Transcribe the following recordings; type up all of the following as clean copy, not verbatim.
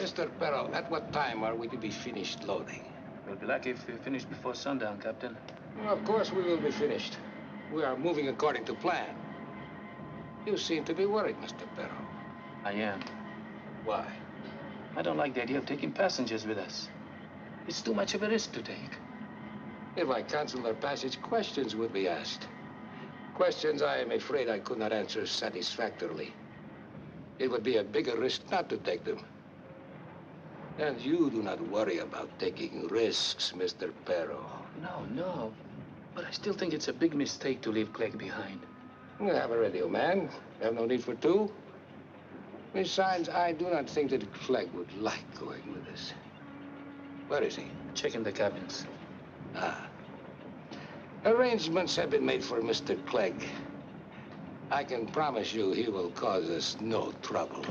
Mr. Perro, at what time are we to be finished loading? We'll be lucky if we finish before sundown, Captain. Well, of course we will be finished. We are moving according to plan. You seem to be worried, Mr. Perro. I am. Why? I don't like the idea of taking passengers with us. It's too much of a risk to take. If I cancel their passage, questions would be asked. Questions I am afraid I could not answer satisfactorily. It would be a bigger risk not to take them. And you do not worry about taking risks, Mr. Perro. No. But I still think it's a big mistake to leave Clegg behind. We have a radio man. We have no need for two. Besides, I do not think that Clegg would like going with us. Where is he? Checking the cabins. Ah. Arrangements have been made for Mr. Clegg. I can promise you he will cause us no trouble.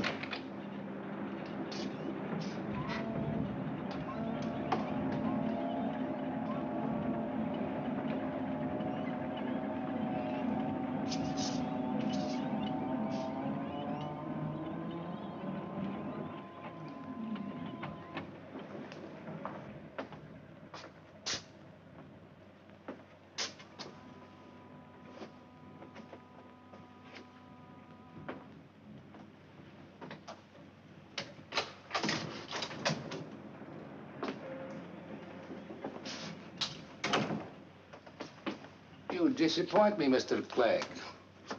You disappoint me, Mr. Clegg.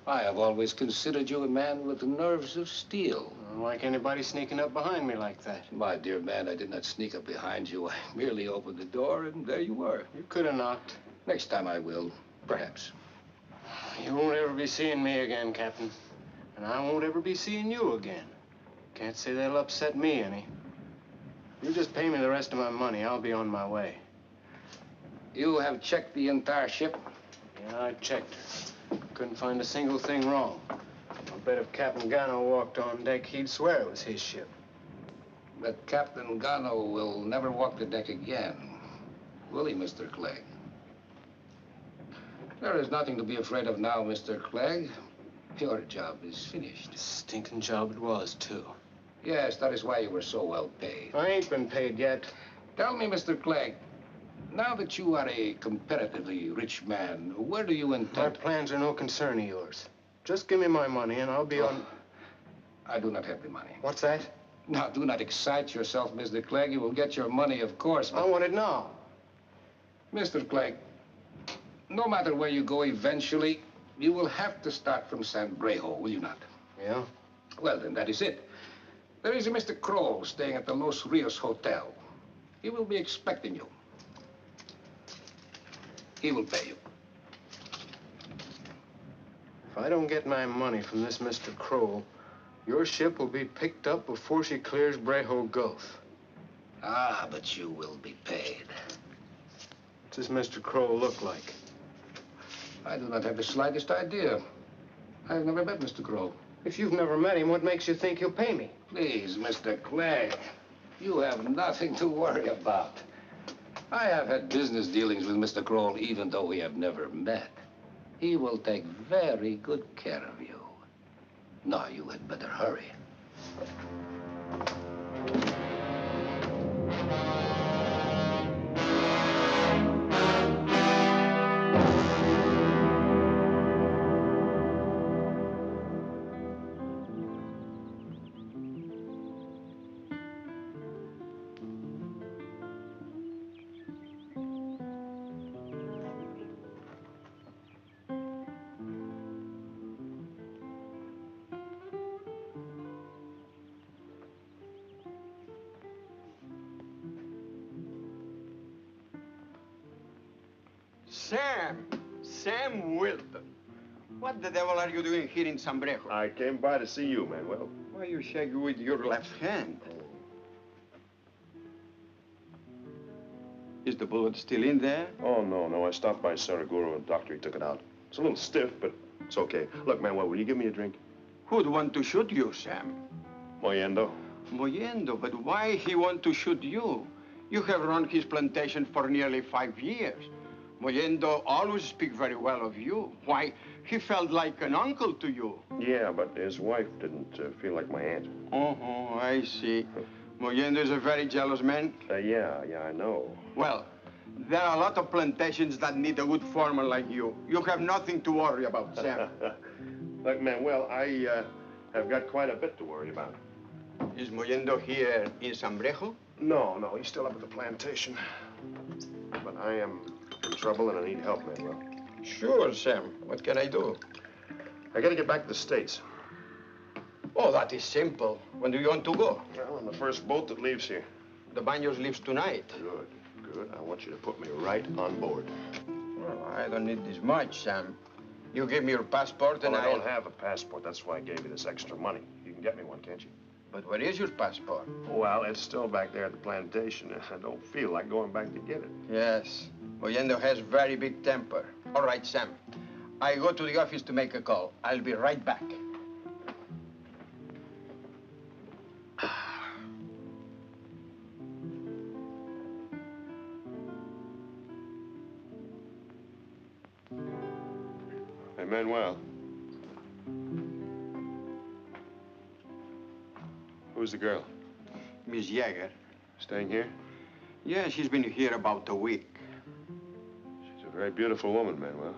I have always considered you a man with nerves of steel. Like anybody sneaking up behind me like that? My dear man, I did not sneak up behind you. I merely opened the door, and there you were. You could have knocked. Next time I will, perhaps. You won't ever be seeing me again, Captain. And I won't ever be seeing you again. Can't say that'll upset me any. You just pay me the rest of my money. I'll be on my way. You have checked the entire ship? Yeah, I checked. Couldn't find a single thing wrong. I bet if Captain Gano walked on deck, he'd swear it was his ship. But Captain Gano will never walk the deck again. Will he, Mr. Clegg? There is nothing to be afraid of now, Mr. Clegg. Your job is finished. Stinking job it was, too. Yes, that is why you were so well paid. I ain't been paid yet. Tell me, Mr. Clegg, now that you are a comparatively rich man, where do you My intend? plans are no concern of yours. Just give me my money and I'll be on... I do not have the money. What's that? Now, do not excite yourself, Mr. Clegg. You will get your money, of course, but... I want it now. Mr. Clegg, no matter where you go eventually, you will have to start from San Brejo, will you not? Yeah? Well, then that is it. There is a Mr. Kroll staying at the Los Rios Hotel. He will be expecting you. He will pay you. If I don't get my money from this Mr. Kroll, your ship will be picked up before she clears Brejo Gulf. Ah, but you will be paid. What's this Mr. Kroll look like? I do not have the slightest idea. I have never met Mr. Kroll. If you've never met him, what makes you think he'll pay me? Please, Mr. Clegg, you have nothing to worry about. I have had business dealings with Mr. Kroll, even though we have never met. He will take very good care of you. Now, you had better hurry. Sam Wilton. What the devil are you doing here in San Brejo? I came by to see you, Manuel. Why you shake with your left hand? Is the bullet still in there? Oh, no. I stopped by Saraguro and doctor, he took it out. It's a little stiff, but it's okay. Look, Manuel, will you give me a drink? Who'd want to shoot you, Sam? Moyendo. Moyendo, but why he want to shoot you? You have run his plantation for nearly 5 years. Moyendo always speak very well of you. Why, he felt like an uncle to you. Yeah, but his wife didn't feel like my aunt. Oh, I see. Mollendo is a very jealous man. Yeah, I know. Well, there are a lot of plantations that need a good farmer like you. You have nothing to worry about, Sam. Look, Manuel, I have got quite a bit to worry about. Is Mollendo here in Sambrejo? No, he's still up at the plantation. But I am in trouble and I need help, Manuel. Sure, Sam. What can I do? I gotta get back to the States. Oh, that is simple. When do you want to go? Well, on the first boat that leaves here. The Baños leaves tonight. Good. I want you to put me right on board. Well, I don't need this much, Sam. You give me your passport and I don't have a passport. That's why I gave you this extra money. You can get me one, can't you? But where is your passport? Well, it's still back there at the plantation. I don't feel like going back to get it. Yes. Mollendo has very big temper. All right, Sam. I go to the office to make a call. I'll be right back. Hey, Manuel. Who's the girl? Miss Jäger. Staying here? Yeah, she's been here about a week. She's a very beautiful woman, Manuel.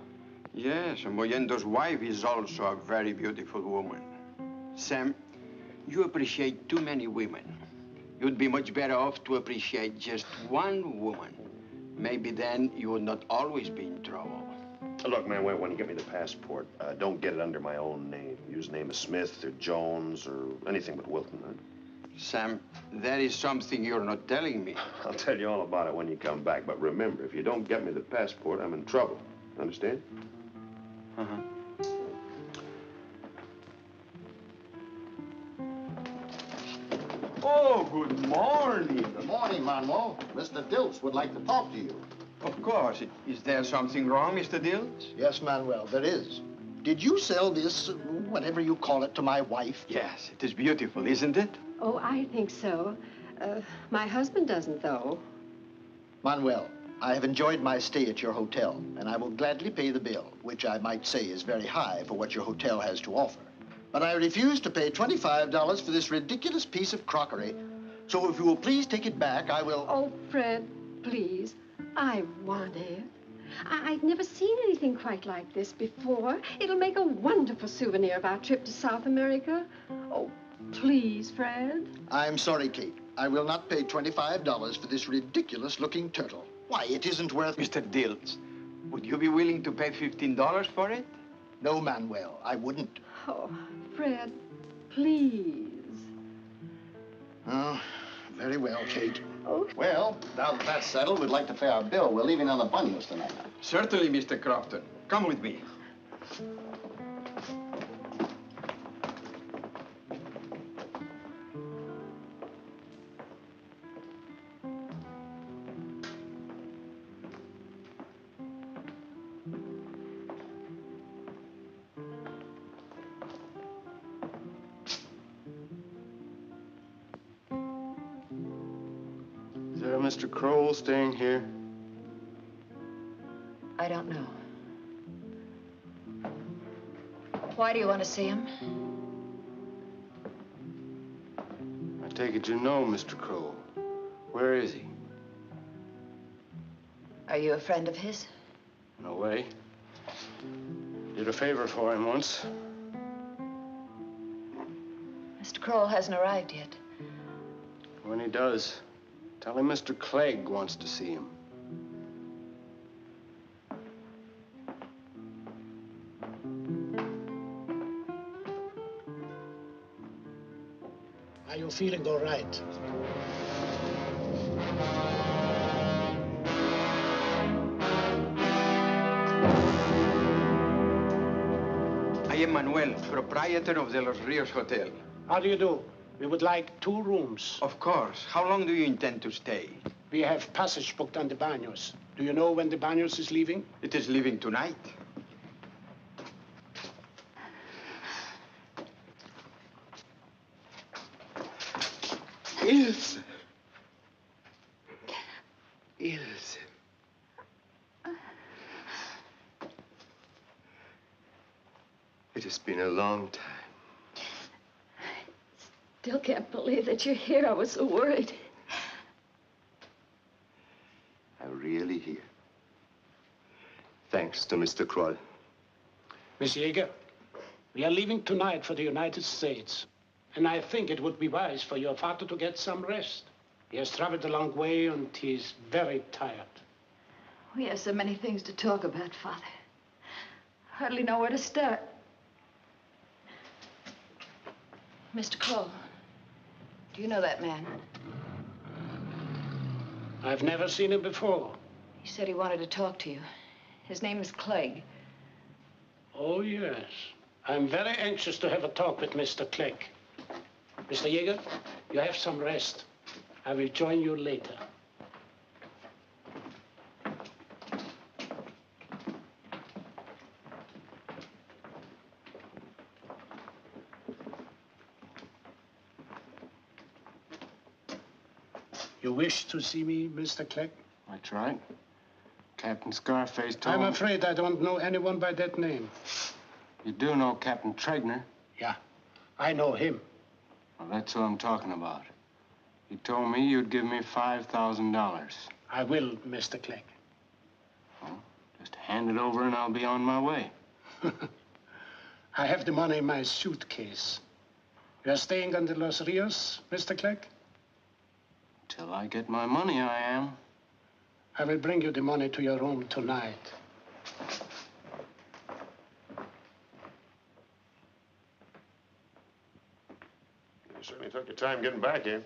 Yes, and Mollendo's wife is also a very beautiful woman. Sam, you appreciate too many women. You'd be much better off to appreciate just one woman. Maybe then you would not always be in trouble. Look, Manuel, when you get me the passport, don't get it under my own name. Use the name of Smith or Jones or anything but Wilton, huh? Sam, that is something you're not telling me. I'll tell you all about it when you come back. But remember, if you don't get me the passport, I'm in trouble. Understand? Uh-huh. Oh, good morning. Good morning, Manuel. Mr. Dilts would like to talk to you. Of course. Is there something wrong, Mr. Dilts? Yes, Manuel, there is. Did you sell this, whatever you call it, to my wife? Yes, it is beautiful, isn't it? Oh, I think so. My husband doesn't, though. Manuel, I have enjoyed my stay at your hotel, and I will gladly pay the bill, which I might say is very high for what your hotel has to offer. But I refuse to pay $25 for this ridiculous piece of crockery. So if you will please take it back, I will... Oh, Fred, please. I want it. I've never seen anything quite like this before. It'll make a wonderful souvenir of our trip to South America. Oh, please, Fred. I'm sorry, Kate. I will not pay $25 for this ridiculous-looking turtle. Why, it isn't worth... Mr. Dilts, would you be willing to pay $15 for it? No, Manuel, I wouldn't. Oh, Fred, please. Oh, very well, Kate. Oh. Well, now that that's settled, we'd like to pay our bill. We're leaving on the Baños tonight. Certainly, Mr. Crofton. Come with me. Is there a Mr. Kroll staying here? I don't know. Why do you want to see him? I take it you know Mr. Kroll. Where is he? Are you a friend of his? No way. Did a favor for him once. Mr. Kroll hasn't arrived yet. When he does, tell him Mr. Clegg wants to see him. Are you feeling all right? I am Manuel, proprietor of the Los Rios Hotel. How do you do? We would like 2 rooms. Of course. How long do you intend to stay? We have passage booked on the Baños. Do you know when the Baños is leaving? It is leaving tonight. Ilse. Ilse. It has been a long time. Still can't believe that you're here. I was so worried. I'm really here. Thanks to Mr. Kroll. Miss Yeager, we are leaving tonight for the United States. And I think it would be wise for your father to get some rest. He has traveled a long way and he's very tired. We have so many things to talk about, Father. Hardly know where to start. Mr. Kroll, do you know that man? I've never seen him before. He said he wanted to talk to you. His name is Clegg. Oh, yes. I'm very anxious to have a talk with Mr. Clegg. Mr. Yeager, you have some rest. I will join you later. You wish to see me, Mr. Clegg? That's right. Captain Scarface told me... I'm afraid I don't know anyone by that name. You do know Captain Tregner? Yeah, I know him. Well, that's who I'm talking about. He told me you'd give me $5,000. I will, Mr. Clegg. Well, just hand it over and I'll be on my way. I have the money in my suitcase. You are staying on the Los Rios, Mr. Clegg? Till I get my money, I am. I will bring you the money to your room tonight. You certainly took your time getting back here.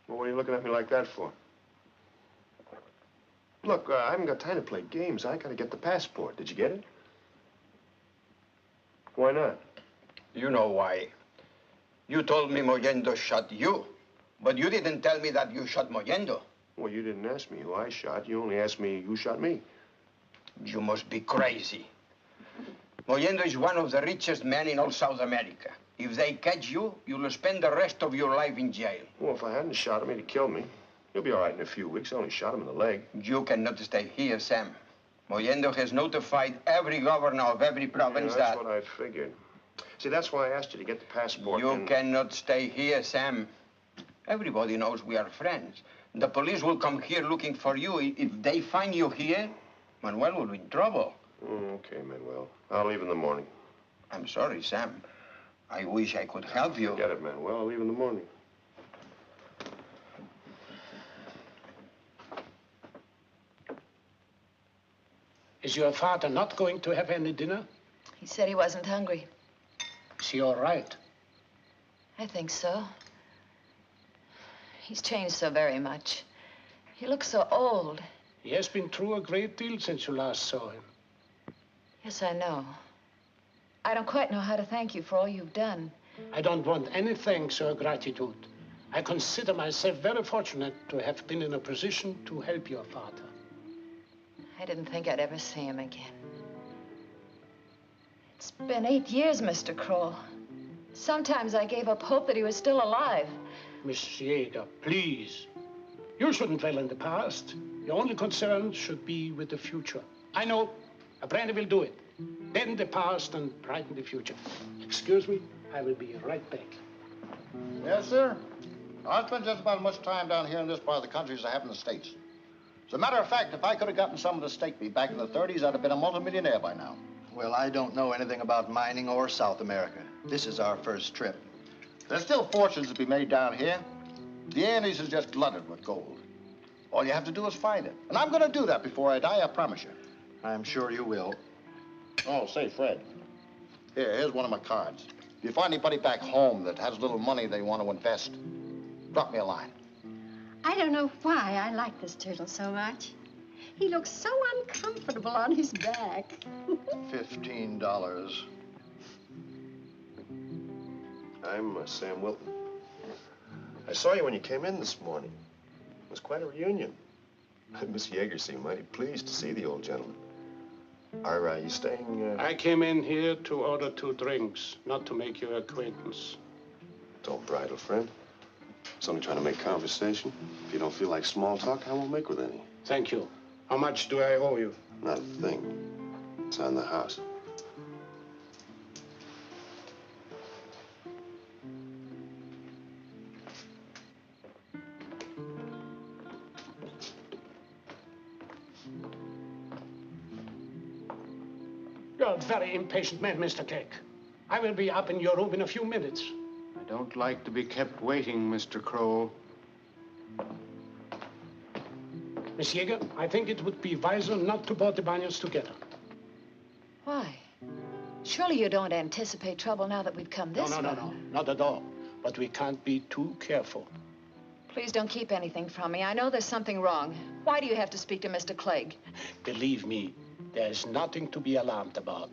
Well, what are you looking at me like that for? Look, I haven't got time to play games. I gotta get the passport. Did you get it? Why not? You know why. You told me Mollendo shot you, but you didn't tell me that you shot Mollendo. Well, you didn't ask me who I shot. You only asked me who shot me. You must be crazy. Mollendo is one of the richest men in all South America. If they catch you, you'll spend the rest of your life in jail. Well, if I hadn't shot him, he'd have killed me. He'll be all right in a few weeks. I only shot him in the leg. You cannot stay here, Sam. Mollendo has notified every governor of every province that's what I figured. See, that's why I asked you to get the passport. You cannot stay here, Sam. Everybody knows we are friends. The police will come here looking for you. If they find you here, Manuel will be in trouble. Okay, Manuel. I'll leave in the morning. I'm sorry, Sam. I wish I could help you. Forget it, Manuel. I'll leave in the morning. Is your father not going to have any dinner? He said he wasn't hungry. Is he all right? I think so. He's changed so very much. He looks so old. He has been through a great deal since you last saw him. Yes, I know. I don't quite know how to thank you for all you've done. I don't want any thanks or gratitude. I consider myself very fortunate to have been in a position to help your father. I didn't think I'd ever see him again. It's been 8 years, Mr. Kroll. Sometimes I gave up hope that he was still alive. Miss Yeager, please. You shouldn't dwell in the past. Your only concern should be with the future. I know. A brandy will do it. Bend the past and brighten the future. Excuse me, I will be right back. Yes, sir. I spent just about as much time down here in this part of the country as I have in the States. As a matter of fact, if I could have gotten some of the stake meat back in the 30s, I'd have been a multimillionaire by now. Well, I don't know anything about mining or South America. This is our first trip. There's still fortunes to be made down here. The Andes is just glutted with gold. All you have to do is find it. And I'm going to do that before I die, I promise you. I'm sure you will. Oh, say, Fred. Here's one of my cards. If you find anybody back home that has a little money they want to invest, drop me a line. I don't know why I like this turtle so much. He looks so uncomfortable on his back. $15. I'm Sam Wilton. I saw you when you came in this morning. It was quite a reunion. Miss Yeager seemed mighty pleased to see the old gentleman. Are you staying? I came in here to order 2 drinks, not to make your acquaintance. Don't bridle, friend. I was only trying to make conversation. If you don't feel like small talk, I won't make with any. Thank you. How much do I owe you? Not a thing. It's on the house. You're a very impatient man, Mr. Clegg. I will be up in your room in a few minutes. I don't like to be kept waiting, Mr. Crow. Miss Yeager, I think it would be wiser not to board the Baños together. Why? Surely you don't anticipate trouble now that we've come this far. No, not at all. But we can't be too careful. Please don't keep anything from me. I know there's something wrong. Why do you have to speak to Mr. Clegg? Believe me, there is nothing to be alarmed about.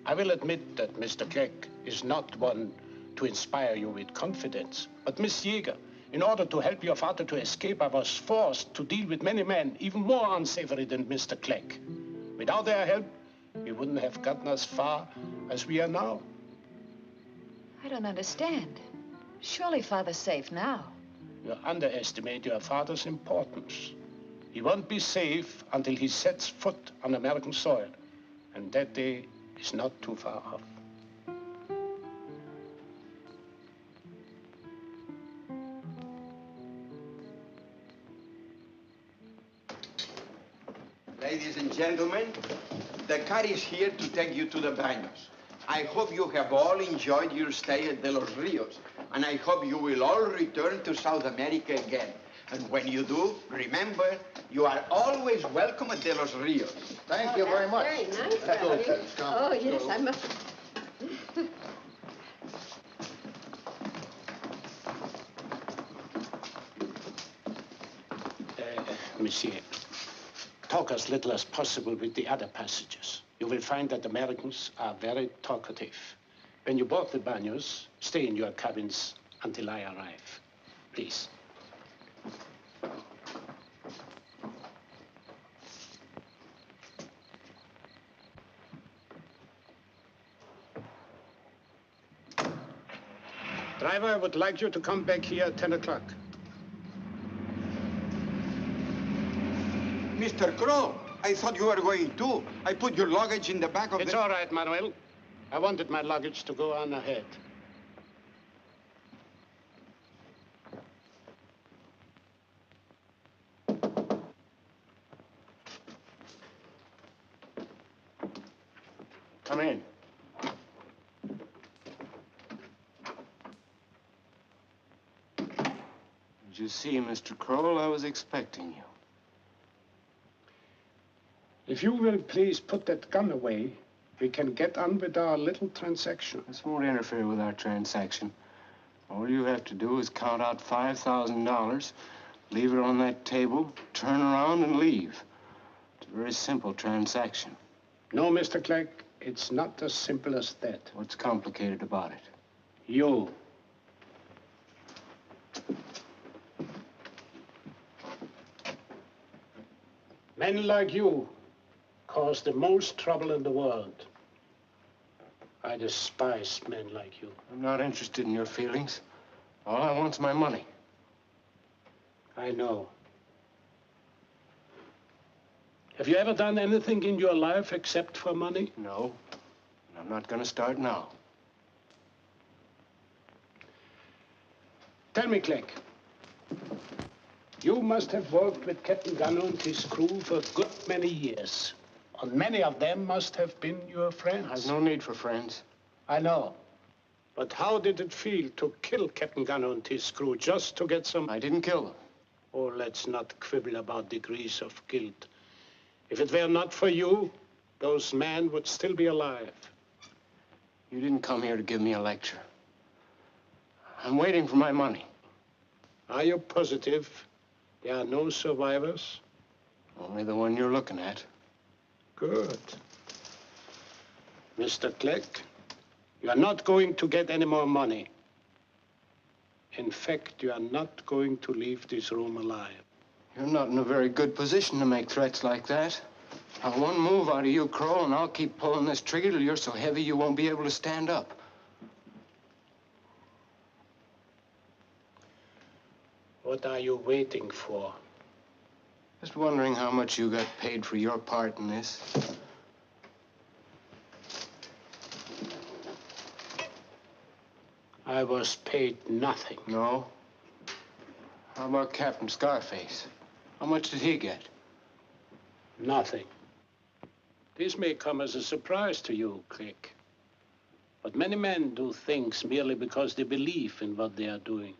I will admit that Mr. Clegg is not one to inspire you with confidence. But Miss Yeager, in order to help your father to escape, I was forced to deal with many men, even more unsavory than Mr. Clegg. Without their help, we wouldn't have gotten as far as we are now. I don't understand. Surely Father's safe now. You underestimate your father's importance. He won't be safe until he sets foot on American soil. And that day is not too far off. Ladies and gentlemen, the car is here to take you to the Baños. I hope you have all enjoyed your stay at De Los Rios, and I hope you will all return to South America again. And when you do, remember, you are always welcome at De Los Rios. Thank you very much. Very nice, Let's go, Daddy. Felix. Come. Oh, yes, I must. Monsieur, talk as little as possible with the other passengers. You will find that Americans are very talkative. When you board the Baños, stay in your cabins until I arrive. Please. Driver, I would like you to come back here at 10 o'clock. Mr. Crow, I thought you were going too. I put your luggage in the back of It's all right, Manuel. I wanted my luggage to go on ahead. Come in. Did you see, Mr. Kroll? I was expecting you. If you will please put that gun away, we can get on with our little transaction. This won't interfere with our transaction. All you have to do is count out $5,000, leave it on that table, turn around and leave. It's a very simple transaction. No, Mr. Clegg, it's not as simple as that. What's complicated about it? You. Men like you cause the most trouble in the world. I despise men like you. I'm not interested in your feelings. All I want's my money. I know. Have you ever done anything in your life except for money? No. And I'm not gonna start now. Tell me, Clegg. You must have worked with Captain Gunner and his crew for a good many years. And many of them must have been your friends. I've no need for friends. I know. But how did it feel to kill Captain Gunner and his crew just to get some... I didn't kill them. Oh, let's not quibble about degrees of guilt. If it were not for you, those men would still be alive. You didn't come here to give me a lecture. I'm waiting for my money. Are you positive there are no survivors? Only the one you're looking at. Good. Mr. Clegg, you are not going to get any more money. In fact, you are not going to leave this room alive. You're not in a very good position to make threats like that. Now, one move out of you, Kroll, and I'll keep pulling this trigger till you're so heavy you won't be able to stand up. What are you waiting for? Just wondering how much you got paid for your part in this. I was paid nothing. No? How about Captain Scarface? How much did he get? Nothing. This may come as a surprise to you, Clegg. But many men do things merely because they believe in what they are doing.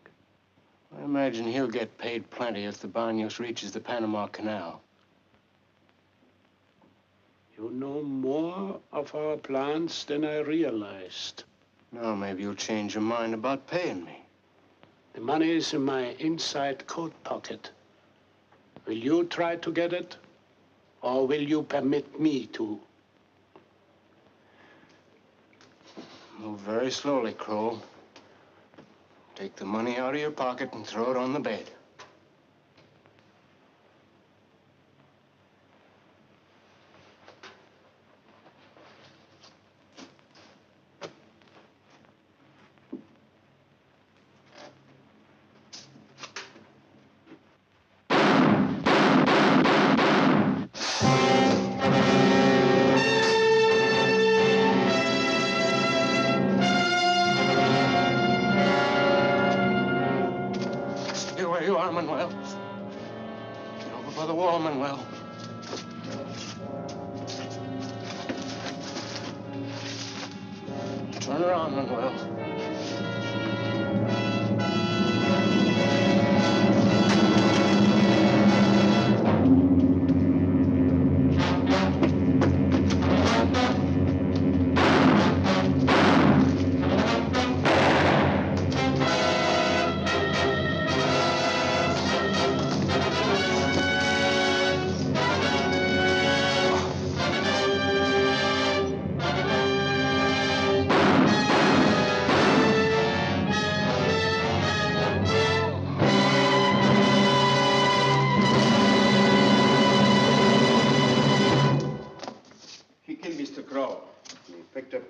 I imagine he'll get paid plenty if the Baños reaches the Panama Canal. You know more of our plans than I realized. Now maybe you'll change your mind about paying me. The money is in my inside coat pocket. Will you try to get it? Or will you permit me to? Move very slowly, Kroll. Take the money out of your pocket and throw it on the bed. You are, Manuel. Get over by the wall, Manuel. Turn around, Manuel.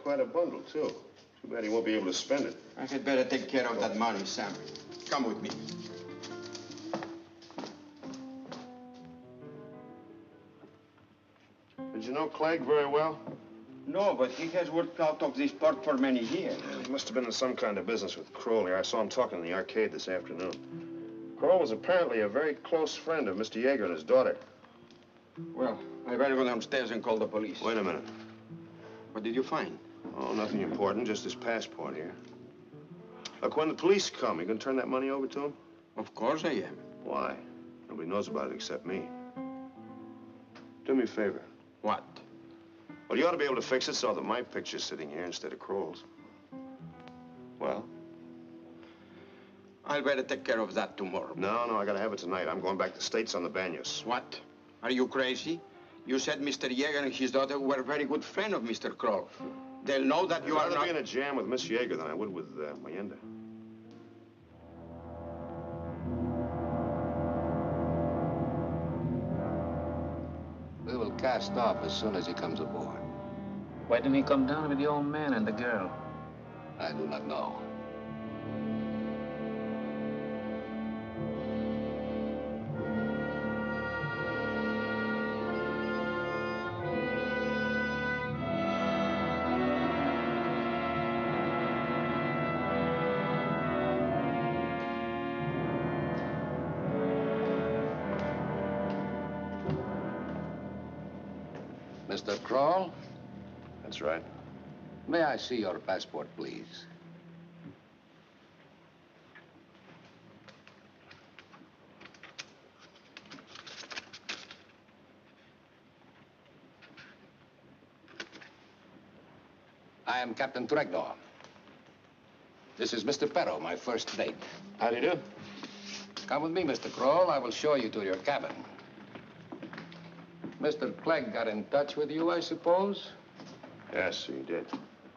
Quite a bundle, too. Too bad he won't be able to spend it. I had better take care of that money, Sam. Come with me. Did you know Clegg very well? No, but he has worked out of this port for many years. Yeah, he must have been in some kind of business with Kroll here. I saw him talking in the arcade this afternoon. Kroll was apparently a very close friend of Mr. Yeager and his daughter. Well, I better go downstairs and call the police. Wait a minute. What did you find? Oh, nothing important, just his passport here. Look, when the police come, you gonna turn that money over to him? Of course I am. Why? Nobody knows about it except me. Do me a favor. What? Well, you ought to be able to fix it so that my picture's sitting here instead of Kroll's. Well, I'll better take care of that tomorrow. No, I gotta have it tonight. I'm going back to the States on the Baños. What? Are you crazy? You said Mr. Yeager and his daughter were a very good friend of Mr. Kroll. They'll know that you are I'd rather not... be in a jam with Miss Yeager than I would with Mayenda. We will cast off as soon as he comes aboard. Why didn't he come down with the old man and the girl? I do not know. Mr. Kroll? That's right. May I see your passport, please? I am Captain Tregdor. This is Mr. Perro, my first date. How do you do? Come with me, Mr. Kroll. I will show you to your cabin. Mr. Clegg got in touch with you, I suppose? Yes, he did.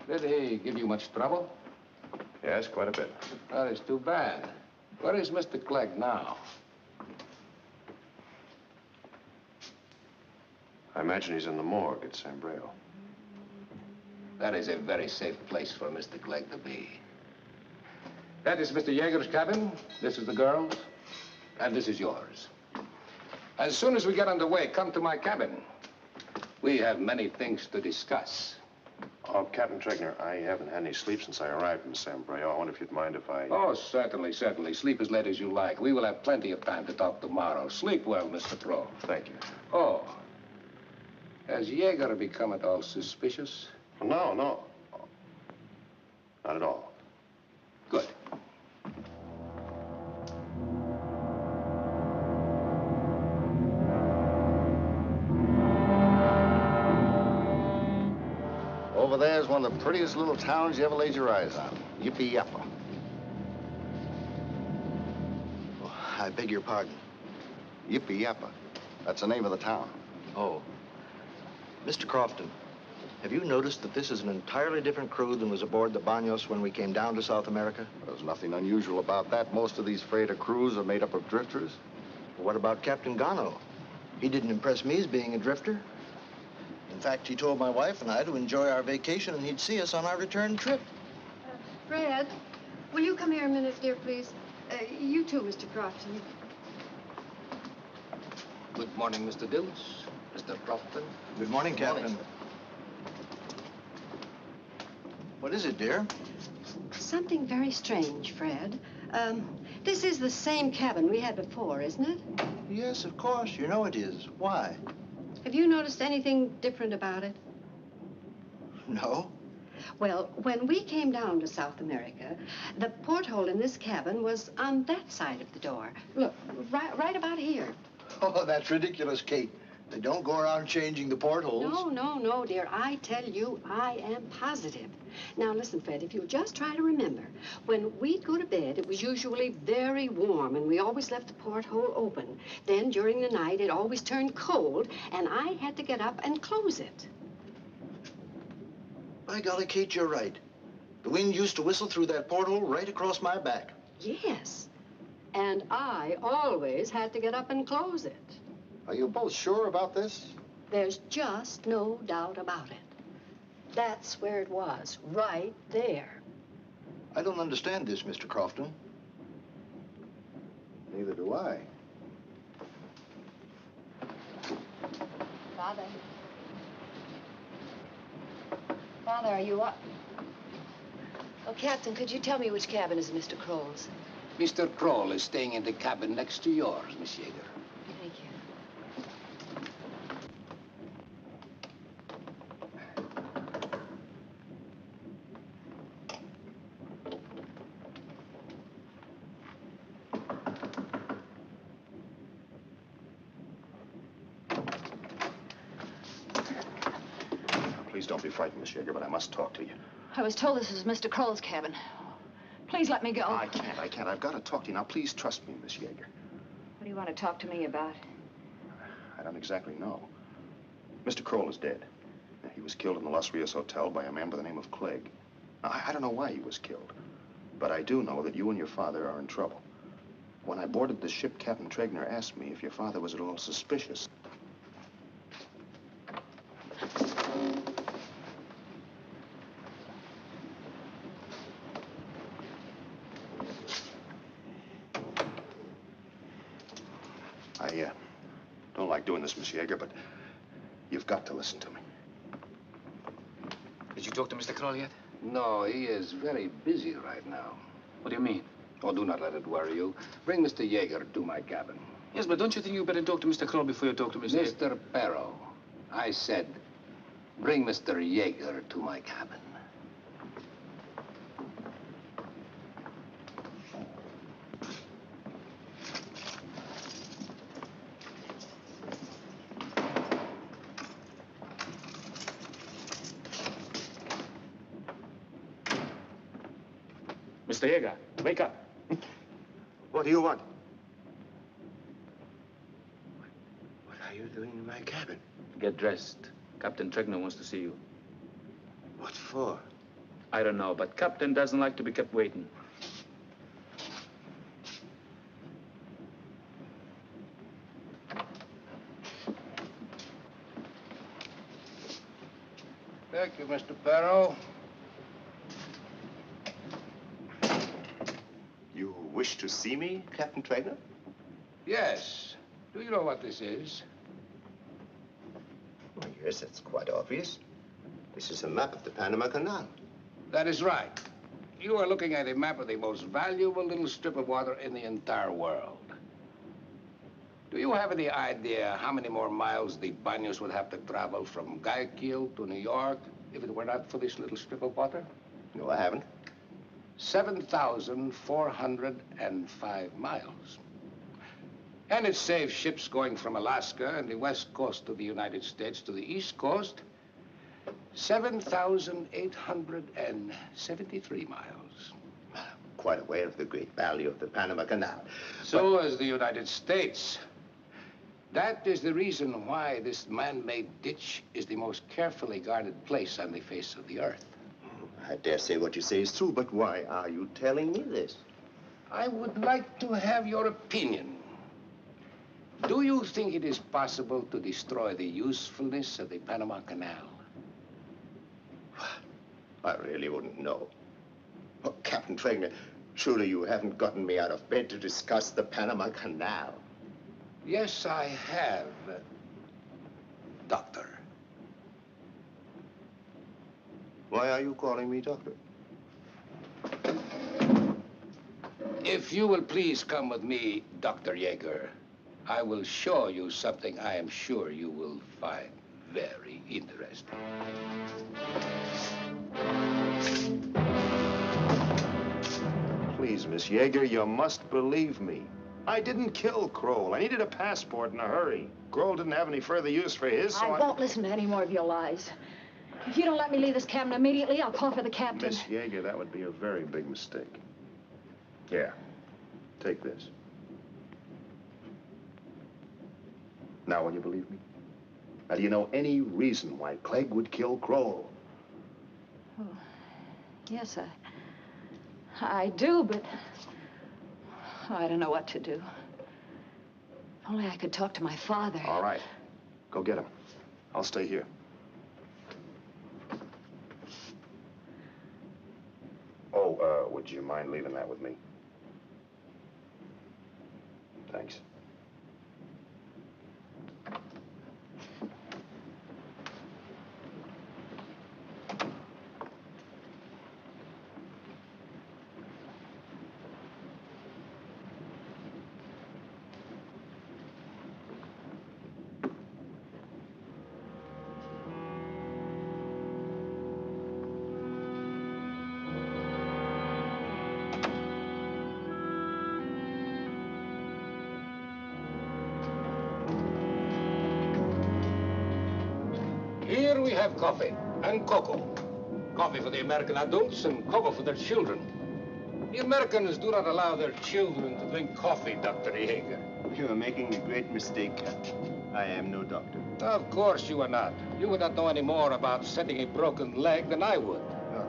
Did he give you much trouble? Yes, quite a bit. That is too bad. Where is Mr. Clegg now? I imagine he's in the morgue at San Breo. That is a very safe place for Mr. Clegg to be. That is Mr. Yeager's cabin. This is the girl's. And this is yours. As soon as we get underway, come to my cabin. We have many things to discuss. Oh, Captain Tregdor, I haven't had any sleep since I arrived in San Breo. I wonder if you'd mind if I... Oh, certainly, certainly. Sleep as late as you like. We will have plenty of time to talk tomorrow. Sleep well, Mr. Kroll. Thank you. Oh. Has Yeager become at all suspicious? No. Not at all. Good. Over there is one of the prettiest little towns you ever laid your eyes on. Yippee-yappa. Oh, I beg your pardon. Yippee-yappa. That's the name of the town. Oh. Mr. Crofton, have you noticed that this is an entirely different crew than was aboard the Baños when we came down to South America? There's nothing unusual about that. Most of these freighter crews are made up of drifters. Well, what about Captain Gano? He didn't impress me as being a drifter. In fact, he told my wife and I to enjoy our vacation and he'd see us on our return trip. Fred, will you come here a minute, dear, please? You too, Mr. Crofton. Good morning, Mr. Dills, Mr. Crofton. Good morning, Captain. What is it, dear? Something very strange, Fred. This is the same cabin we had before, isn't it? Yes, of course. You know it is. Why? Have you noticed anything different about it? No. Well, when we came down to South America, the porthole in this cabin was on that side of the door. Look, right about here. Oh, that's ridiculous, Kate. They don't go around changing the portholes. No, dear. I tell you, I am positive. Now, listen, Fred, if you'll just try to remember, when we'd go to bed, it was usually very warm, and we always left the porthole open. Then, during the night, it always turned cold, and I had to get up and close it. By golly, Kate, you're right. The wind used to whistle through that porthole right across my back. Yes. And I always had to get up and close it. Are you both sure about this? There's just no doubt about it. That's where it was, right there. I don't understand this, Mr. Crofton. Neither do I. Father. Father, are you up? Oh, Captain, could you tell me which cabin is Mr. Kroll's? Mr. Kroll is staying in the cabin next to yours, Miss Yeager. Thank you. Please don't be frightened, Miss Yeager, but I must talk to you. I was told this was Mr. Kroll's cabin. Please let me go. I can't. I've got to talk to you. Now, please trust me, Miss Yeager. What do you want to talk to me about? I don't exactly know. Mr. Kroll is dead. He was killed in the Los Rios Hotel by a man by the name of Clegg. I don't know why he was killed, but I do know that you and your father are in trouble. When I boarded the ship, Captain Tregner asked me if your father was at all suspicious. I don't like doing this, Miss Yeager, but you've got to listen to me. Did you talk to Mr. Kroll yet? No, he is very busy right now. What do you mean? Oh, do not let it worry you. Bring Mr. Yeager to my cabin. Yes, but don't you think you better talk to Mr. Kroll before you talk to Mr. Mr. Perro, I said, bring Mr. Yeager to my cabin. Mr. Yeager, wake up. What do you want? What are you doing in my cabin? Get dressed. Captain Tregner wants to see you. What for? I don't know, but Captain doesn't like to be kept waiting. Thank you, Mr. Perro. You wish to see me, Captain Tregner? Yes. Do you know what this is? Why, yes, it's quite obvious. This is a map of the Panama Canal. That is right. You are looking at a map of the most valuable little strip of water in the entire world. Do you have any idea how many more miles the Baños would have to travel from Guayaquil to New York if it were not for this little strip of water? No, I haven't. 7,405 miles. And it saves ships going from Alaska and the west coast of the United States to the east coast 7,873 miles. Quite aware of the great value of the Panama Canal. So is the United States. That is the reason why this man-made ditch is the most carefully guarded place on the face of the earth. I dare say what you say is true, but why are you telling me this? I would like to have your opinion. Do you think it is possible to destroy the usefulness of the Panama Canal? I really wouldn't know. Oh, Captain Clegg, surely you haven't gotten me out of bed to discuss the Panama Canal. Yes, I have, Doctor. Why are you calling me doctor? If you will please come with me, Dr. Yeager, I will show you something I am sure you will find very interesting. Please, Miss Yeager, you must believe me. I didn't kill Kroll. I needed a passport in a hurry. Kroll didn't have any further use for his, so I won't listen to any more of your lies. If you don't let me leave this cabin immediately, I'll call for the captain. Miss Yeager, that would be a very big mistake. Here, take this. Now, will you believe me? Now, do you know any reason why Clegg would kill Kroll? Oh, yes, I do, but I don't know what to do. If only I could talk to my father. All right. Go get him. I'll stay here. Oh, would you mind leaving that with me? Thanks. Here we have coffee and cocoa. Coffee for the American adults and cocoa for their children. The Americans do not allow their children to drink coffee, Dr. Yeager. You are making a great mistake, Captain. I am no doctor. Of course you are not. You would not know any more about setting a broken leg than I would.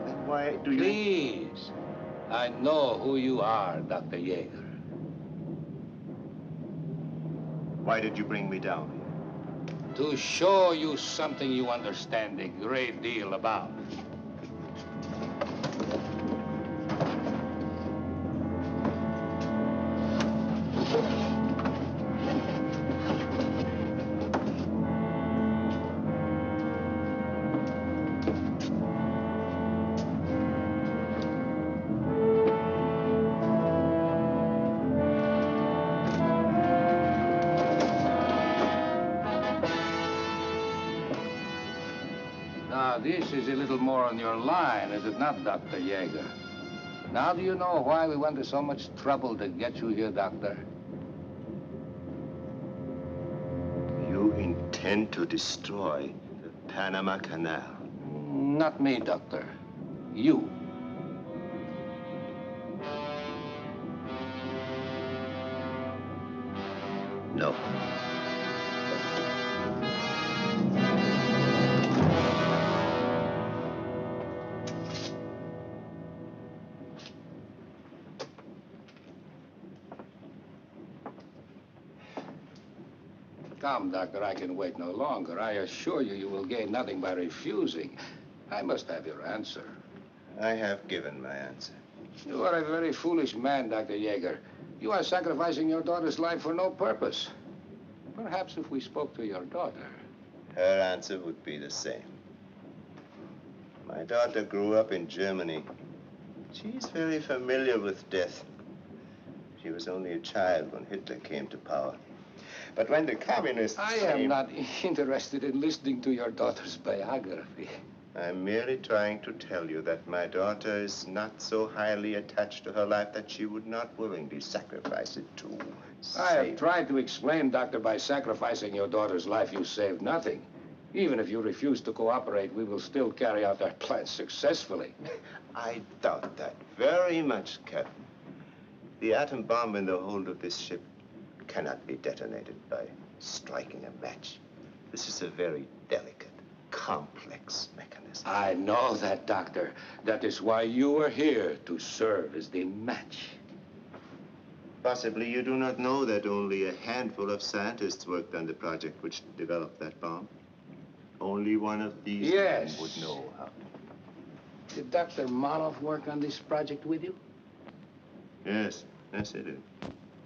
Then why do you... Please. I know who you are, Dr. Yeager. Why did you bring me down? To show you something you understand a great deal about. This is a little more on your line, is it not, Dr. Yeager? Now do you know why we went to so much trouble to get you here, Doctor? You intend to destroy the Panama Canal? Not me, Doctor. You. No. Come, Doctor, I can wait no longer. I assure you, you will gain nothing by refusing. I must have your answer. I have given my answer. You are a very foolish man, Dr. Yeager. You are sacrificing your daughter's life for no purpose. Perhaps if we spoke to your daughter. Her answer would be the same. My daughter grew up in Germany. She's very familiar with death. She was only a child when Hitler came to power. But when the communists I am not interested in listening to your daughter's biography. I'm merely trying to tell you that my daughter is not so highly attached to her life that she would not willingly sacrifice it to I have tried to explain, Doctor, by sacrificing your daughter's life, you saved nothing. Even if you refuse to cooperate, we will still carry out our plans successfully. I doubt that very much, Captain. The atom bomb in the hold of this ship cannot be detonated by striking a match. This is a very delicate, complex mechanism. I know that, Doctor. That is why you are here, to serve as the match. Possibly you do not know that only a handful of scientists worked on the project which developed that bomb. Only one of these men would know how. Did Dr. Maloff work on this project with you? Yes, yes, he did.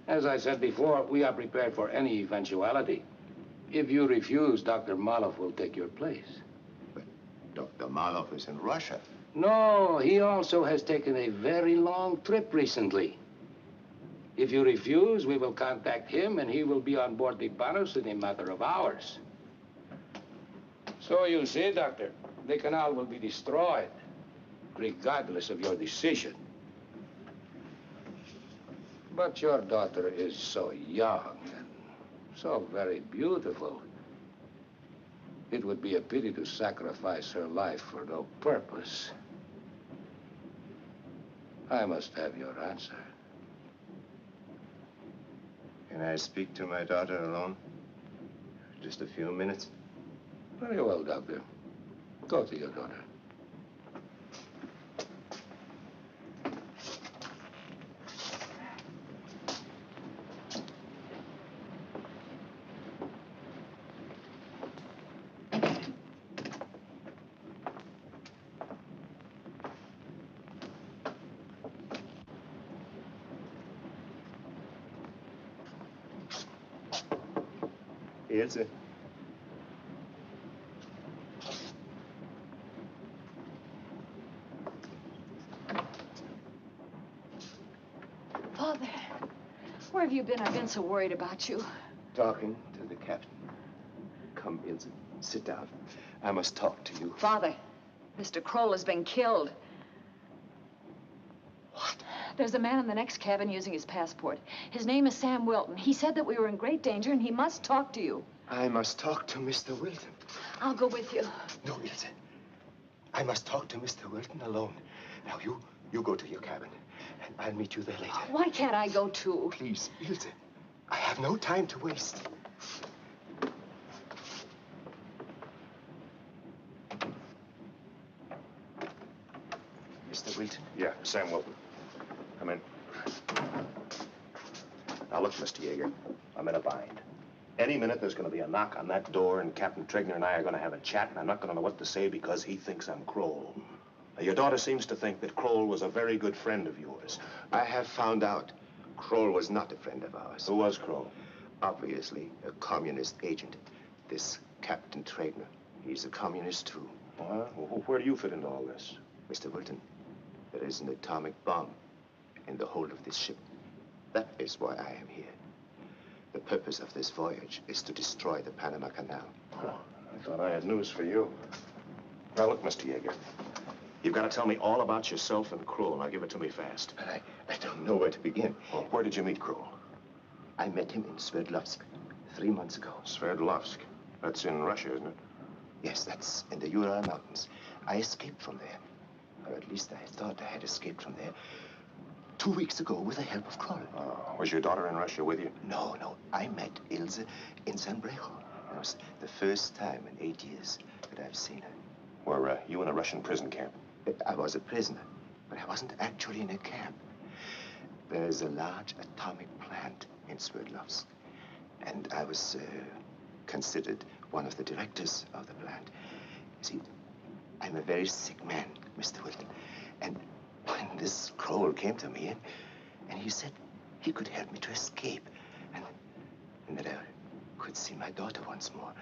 As I said before, we are prepared for any eventuality. If you refuse, Dr. Maloff will take your place. But Dr. Maloff is in Russia. No, he also has taken a very long trip recently. If you refuse, we will contact him, and he will be on board the Baños in a matter of hours. So you see, Doctor, the canal will be destroyed, regardless of your decision. But your daughter is so young and so very beautiful. It would be a pity to sacrifice her life for no purpose. I must have your answer. Can I speak to my daughter alone? Just a few minutes? Very well, Doctor. Go to your daughter. Ilse. Father, where have you been? I've been so worried about you. Talking to the captain. Come, Ilse, sit down. I must talk to you. Father, Mr. Kroll has been killed. What? There's a man in the next cabin using his passport. His name is Sam Wilton. He said that we were in great danger and he must talk to you. I must talk to Mr. Wilton. I'll go with you. No, Ilse. I must talk to Mr. Wilton alone. Now, you go to your cabin, and I'll meet you there later. Why can't I go too? Please, Ilse. I have no time to waste. Mr. Wilton? Yeah, Sam Wilton. Come in. Now, look, Mr. Yeager, I'm in a bind. Any minute, there's going to be a knock on that door, and Captain Tregner and I are going to have a chat, and I'm not going to know what to say because he thinks I'm Kroll. Now, your daughter seems to think that Kroll was a very good friend of yours. I have found out Kroll was not a friend of ours. Who was Kroll? Obviously, a communist agent. This Captain Tregner, he's a communist, too. Well, where do you fit into all this? Mr. Wilton, there is an atomic bomb in the hold of this ship. That is why I am here. The purpose of this voyage is to destroy the Panama Canal. Oh, I thought I had news for you. Now, look, Mr. Yeager, you've got to tell me all about yourself and Kroll. Now, give it to me fast. But I don't know where to begin. Well, where did you meet Kroll? I met him in Sverdlovsk 3 months ago. Sverdlovsk? That's in Russia, isn't it? Yes, that's in the Ural Mountains. I escaped from there. Or at least I thought I had escaped from there 2 weeks ago with the help of Kroll. Was your daughter in Russia with you? No. I met Ilse in San Brejo. It was the first time in 8 years that I've seen her. Were you in a Russian prison camp? I was a prisoner, but I wasn't actually in a camp. There's a large atomic plant in Sverdlovsk, and I was considered one of the directors of the plant. See, I'm a very sick man, Mr. Wilton, and when this Kroll came to me and he said he could help me to escape and that I could see my daughter once more.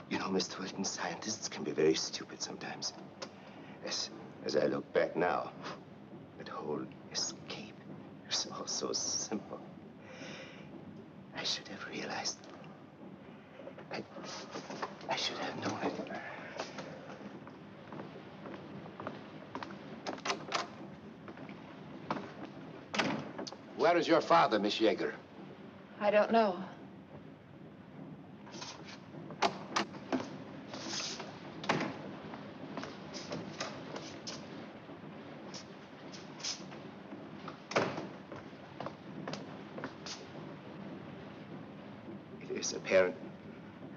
You know, Mr. Wilton, scientists can be very stupid sometimes. As I look back now, that whole escape is all so simple. I should have realized. I should have known it. Where is your father, Miss Yeager? I don't know.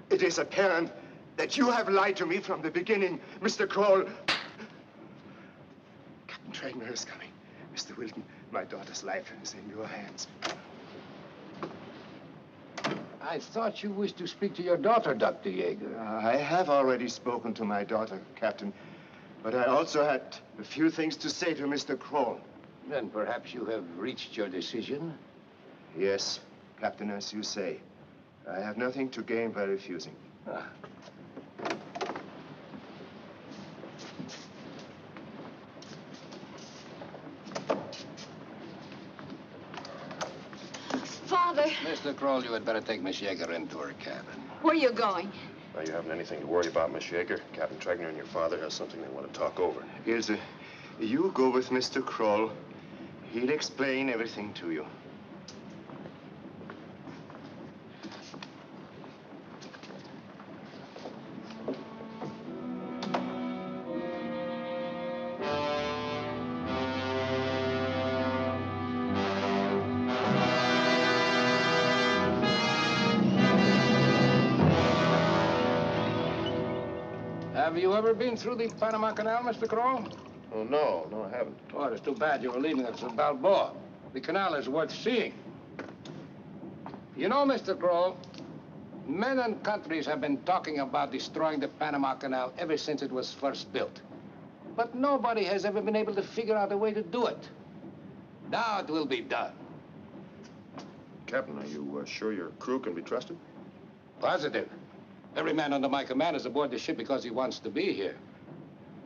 It is apparent that you have lied to me from the beginning, Mr. Kroll. Captain Trainer is coming. Mr. Wilton, my daughter's life is in your hands. I thought you wished to speak to your daughter, Dr. Yeager. I have already spoken to my daughter, Captain, but I also had a few things to say to Mr. Kroll. Then perhaps you have reached your decision? Yes, Captain, as you say. I have nothing to gain by refusing. Ah. Father. Mr. Kroll, you had better take Miss Yeager into her cabin. Where are you going? Now, you haven't anything to worry about, Miss Yeager. Captain Tregner and your father have something they want to talk over. Ilse, you go with Mr. Kroll. He'll explain everything to you. Have you ever been through the Panama Canal, Mr. Kroll? Oh, no, I haven't. Oh, it's too bad you were leaving us at Balboa. The canal is worth seeing. You know, Mr. Kroll, men and countries have been talking about destroying the Panama Canal ever since it was first built. But nobody has ever been able to figure out a way to do it. Now it will be done. Captain, are you sure your crew can be trusted? Positive. Every man under my command is aboard the ship because he wants to be here.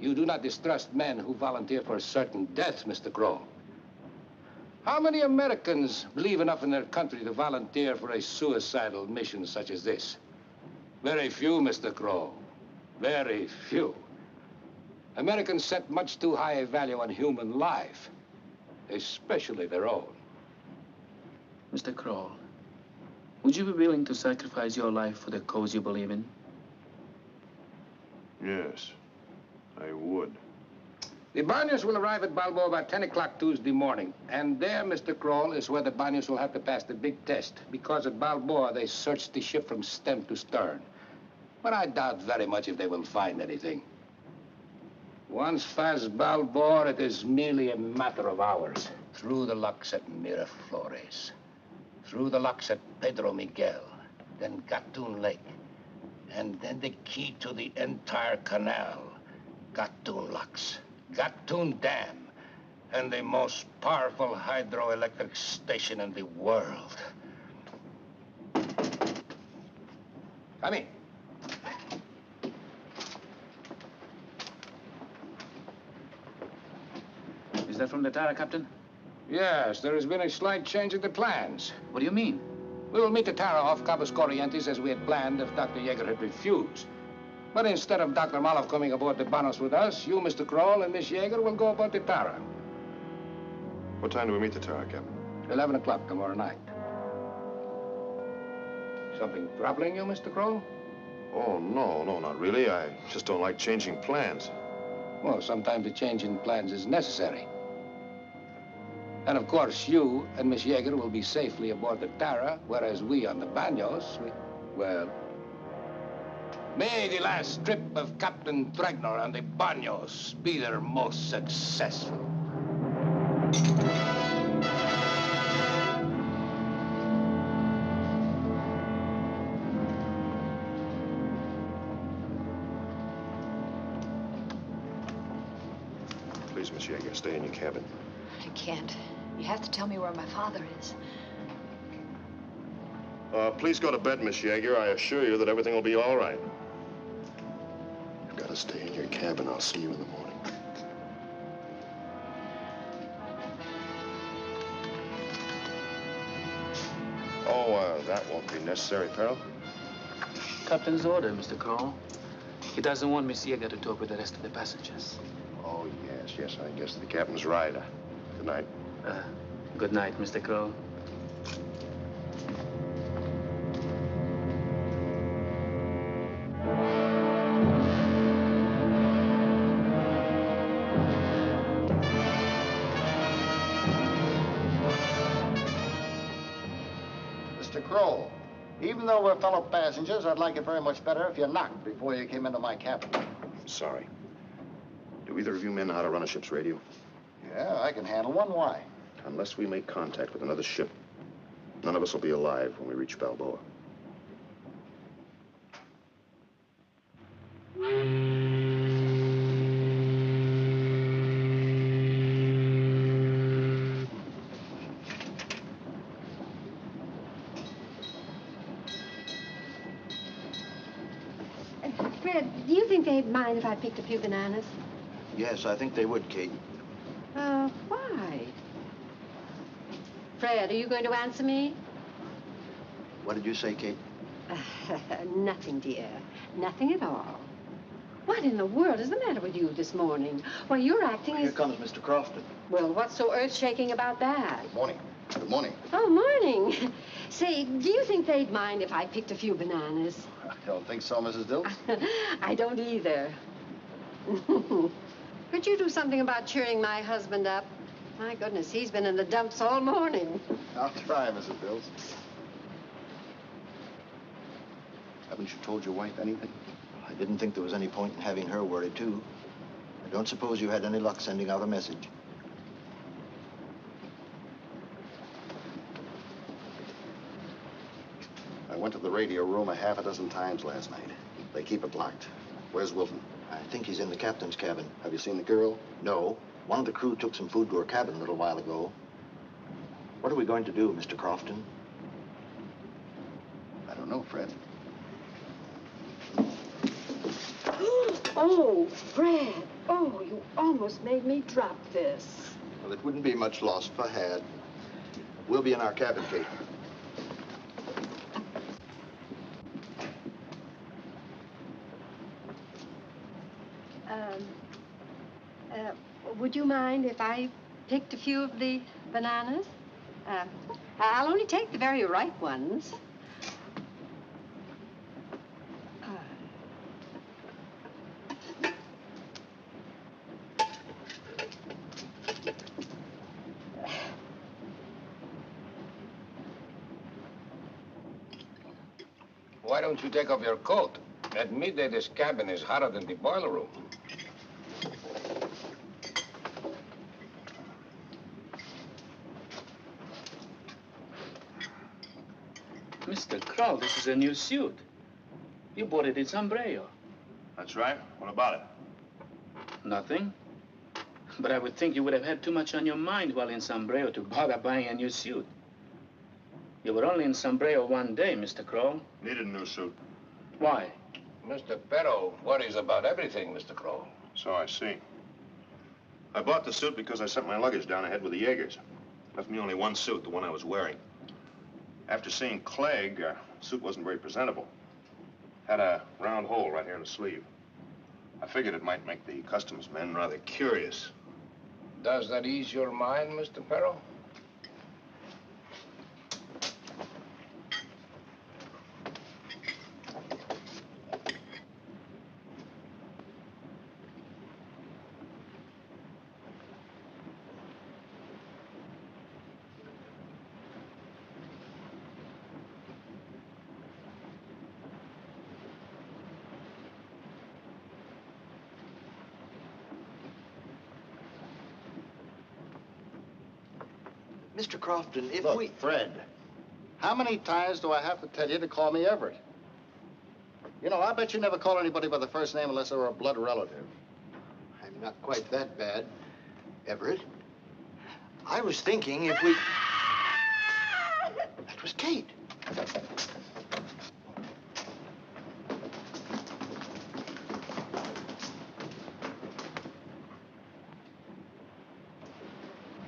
You do not distrust men who volunteer for certain death, Mr. Kroll. How many Americans believe enough in their country to volunteer for a suicidal mission such as this? Very few, Mr. Kroll. Very few. Americans set much too high a value on human life, especially their own. Mr. Kroll, would you be willing to sacrifice your life for the cause you believe in? Yes, I would. The Baños will arrive at Balboa about 10 o'clock Tuesday morning. And there, Mr. Kroll, is where the Baños will have to pass the big test. Because at Balboa, they searched the ship from stem to stern. But I doubt very much if they will find anything. Once past Balboa, it is merely a matter of hours. Through the locks at Miraflores. Through the locks at Pedro Miguel. Then Gatun Lake. And then the key to the entire canal. Gatun locks. Gatun Dam, and the most powerful hydroelectric station in the world. Come in. Is that from the Tara, Captain? Yes, there has been a slight change in the plans. What do you mean? We will meet the Tara off Cabos Corrientes as we had planned if Dr. Yeager had refused. But instead of Dr. Maloff coming aboard the Baños with us, you, Mr. Kroll, and Miss Yeager will go aboard the Tara. What time do we meet the Tara, Captain? 11 o'clock tomorrow night. Something troubling you, Mr. Kroll? Oh, no, not really. I just don't like changing plans. Well, sometimes a change in plans is necessary. And of course, you and Miss Yeager will be safely aboard the Tara, whereas we on the Baños, well... May the last trip of Captain Tregner and the Baños be their most successful. Please, Miss Yeager, stay in your cabin. I can't. You have to tell me where my father is. Please go to bed, Miss Yeager. I assure you that everything will be all right. You've got to stay in your cabin. I'll see you in the morning. Oh, that won't be necessary, Peril. Captain's order, Mr. Kroll. He doesn't want Miss Yeager to talk with the rest of the passengers. Oh, yes, I guess the captain's right. Good night. Good night, Mr. Kroll. Mr. Kroll, even though we're fellow passengers, I'd like it very much better if you knocked before you came into my cabin. I'm sorry. Do either of you men know how to run a ship's radio? Yeah, I can handle one. Why? Unless we make contact with another ship, none of us will be alive when we reach Balboa. Fred, do you think they'd mind if I picked a few bananas? Yes, I think they would, Kate. Why? Fred, are you going to answer me? What did you say, Kate? Nothing, dear. Nothing at all. What in the world is the matter with you this morning? Why, you're acting Here as... comes Mr. Crofton. Well, what's so earth-shaking about that? Good morning. Good morning. Oh, morning. Say, do you think they'd mind if I picked a few bananas? I don't think so, Mrs. Dills. I don't either. Could you do something about cheering my husband up? My goodness, he's been in the dumps all morning. I'll try, Mrs. Dills. Haven't you told your wife anything? I didn't think there was any point in having her worried, too. I don't suppose you had any luck sending out a message. I went to the radio room a half a dozen times last night. They keep it locked. Where's Wilton? I think he's in the captain's cabin. Have you seen the girl? No. One of the crew took some food to her cabin a little while ago. What are we going to do, Mr. Crofton? I don't know, Fred. Oh, Fred. Oh, you almost made me drop this. Well, it wouldn't be much loss if I had. We'll be in our cabin, Kate. Would you mind if I picked a few of the bananas? I'll only take the very ripe ones. Why don't you take off your coat? At midday, this cabin is hotter than the boiler room. Mr. Kroll, this is a new suit. You bought it in Sombrero. That's right. What about it? Nothing. But I would think you would have had too much on your mind while in Sombrero to bother buying a new suit. You were only in Sombrero one day, Mr. Kroll. Needed a new suit. Why? Mr. Perro worries about everything, Mr. Crow. So I see. I bought the suit because I sent my luggage down ahead with the Jaegers. Left me only one suit, the one I was wearing. After seeing Clegg, the suit wasn't very presentable. Had a round hole right here in the sleeve. I figured it might make the customs men rather curious. Does that ease your mind, Mr. Perro? Mr. Crofton, if Look, we... Fred, how many times do I have to tell you to call me Everett? You know, I bet you never call anybody by the first name unless they're a blood relative. I'm not quite that bad, Everett. I was thinking if we... That was Kate.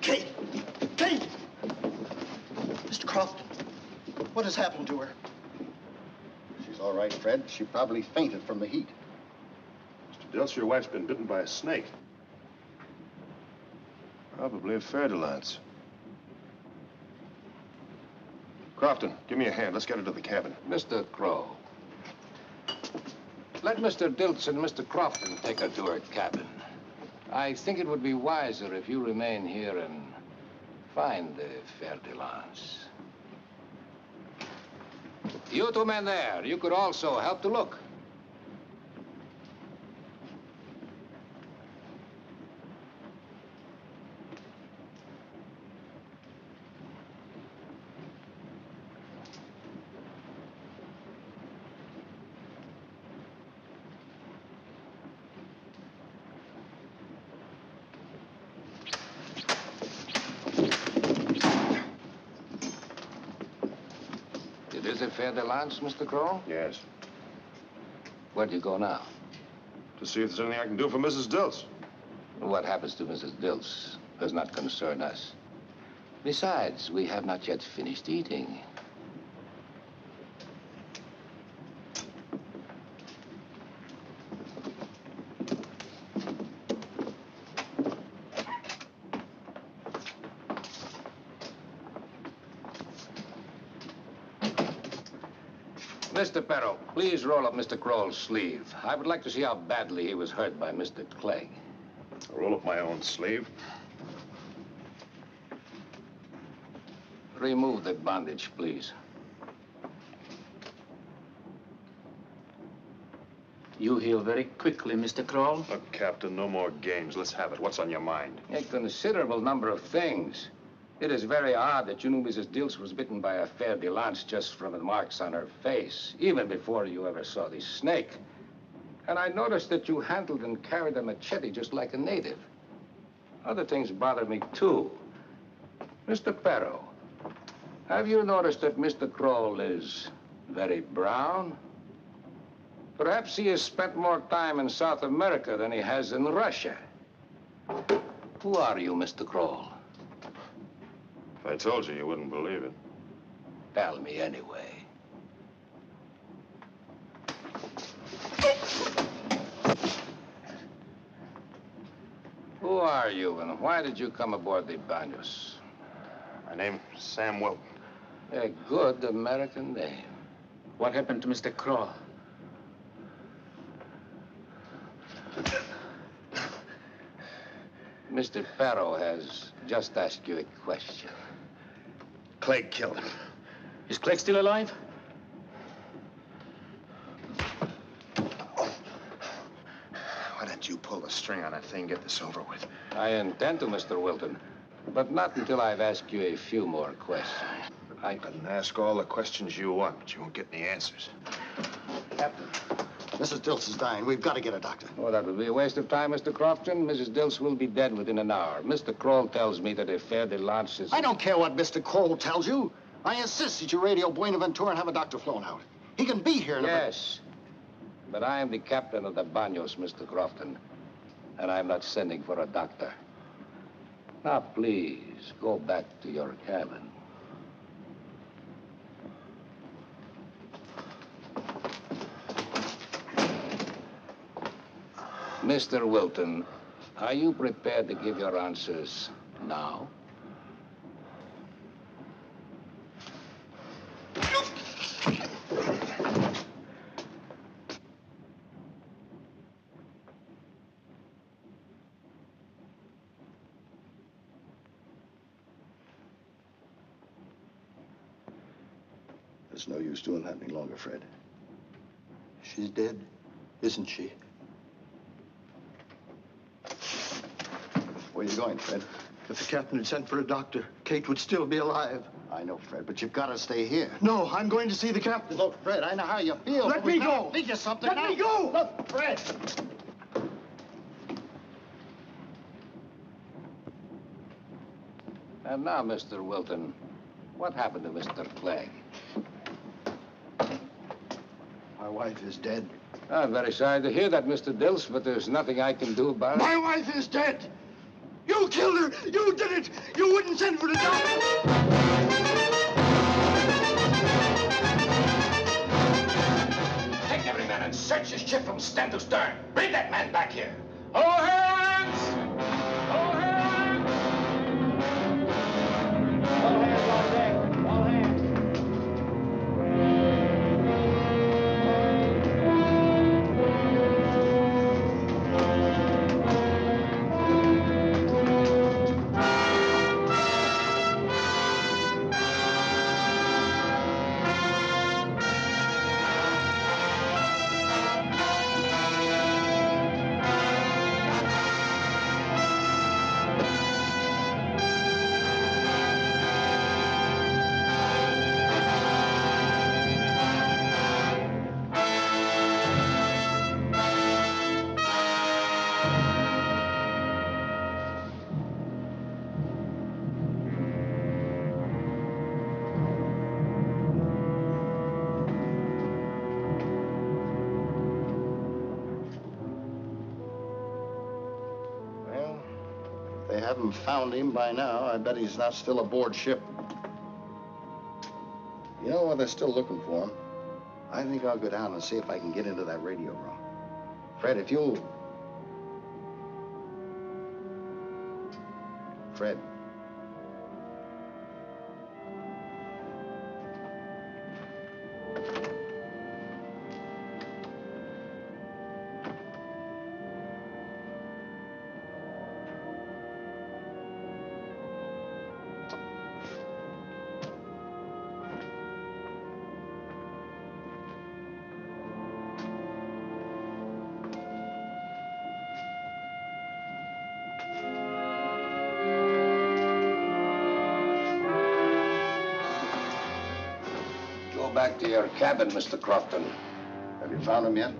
Kate! Kate! Mr. Crofton. What has happened to her? She's all right, Fred. She probably fainted from the heat. Mr. Dilts, your wife's been bitten by a snake. Probably a fer-de-lance. Crofton, give me a hand. Let's get her to the cabin. Mr. Crow, let Mr. Dilts and Mr. Crofton take her to her cabin. I think it would be wiser if you remain here and find the fer-de-lance. You two men there, you could also help to look. Is it fer-de-lance, Mr. Crow? Yes. Where do you go now? To see if there's anything I can do for Mrs. Dilts. What happens to Mrs. Dilts does not concern us. Besides, we have not yet finished eating. Mr. Perro, please roll up Mr. Crowell's sleeve. I would like to see how badly he was hurt by Mr. Clegg. I'll roll up my own sleeve. Remove that bandage, please. You heal very quickly, Mr. Crowell. Look, Captain, no more games. Let's have it. What's on your mind? A considerable number of things. It is very odd that you knew Mrs. Dilts was bitten by a fer-de-lance just from the marks on her face, even before you ever saw the snake. And I noticed that you handled and carried a machete just like a native. Other things bother me, too. Mr. Perro, have you noticed that Mr. Crowell is very brown? Perhaps he has spent more time in South America than he has in Russia. Who are you, Mr. Crowell? If I told you, you wouldn't believe it. Tell me anyway. Who are you, and why did you come aboard the Baños? My name's Sam Wilton. A good American name. What happened to Mr. Crow? Mr. Perro has just asked you a question. Clegg killed him. Is Clegg still alive? Why don't you pull the string on that thing, get this over with? I intend to, Mr. Wilton, but not until I've asked you a few more questions. I can ask all the questions you want, but you won't get any answers. Captain, Mrs. Dilts is dying. We've got to get a doctor. Oh, that would be a waste of time, Mr. Crofton. Mrs. Dilts will be dead within an hour. Mr. Kroll tells me that a fer-de-lance is... I don't care what Mr. Kroll tells you. I insist that you radio Buenaventura and have a doctor flown out. He can be here in Yes, but I am the captain of the Baños, Mr. Crofton, and I'm not sending for a doctor. Now, please, go back to your cabin. Mr. Wilton, are you prepared to give your answers now? There's no use doing that any longer, Fred. She's dead, isn't she? Where are you going, Fred? If the captain had sent for a doctor, Kate would still be alive. I know, Fred, but you've got to stay here. No, I'm going to see the captain. Look, Fred, I know how you feel. Let me go! Think of something. Let me go! Look, Fred! And now, Mr. Wilton, what happened to Mr. Clegg? My wife is dead. I'm very sorry to hear that, Mr. Dilts, but there's nothing I can do about it. My wife is dead! You killed her! You did it! You wouldn't send for the doctor! and search his ship from stem to stern. Bring that man back here. All hands! All hands! All hands on deck. All hands. They haven't found him by now. I bet he's not still aboard ship. You know, while they're still looking for him, I think I'll go down and see if I can get into that radio room. Fred, if you'll... Fred. Go back to your cabin, Mr. Crofton. Have you found him yet?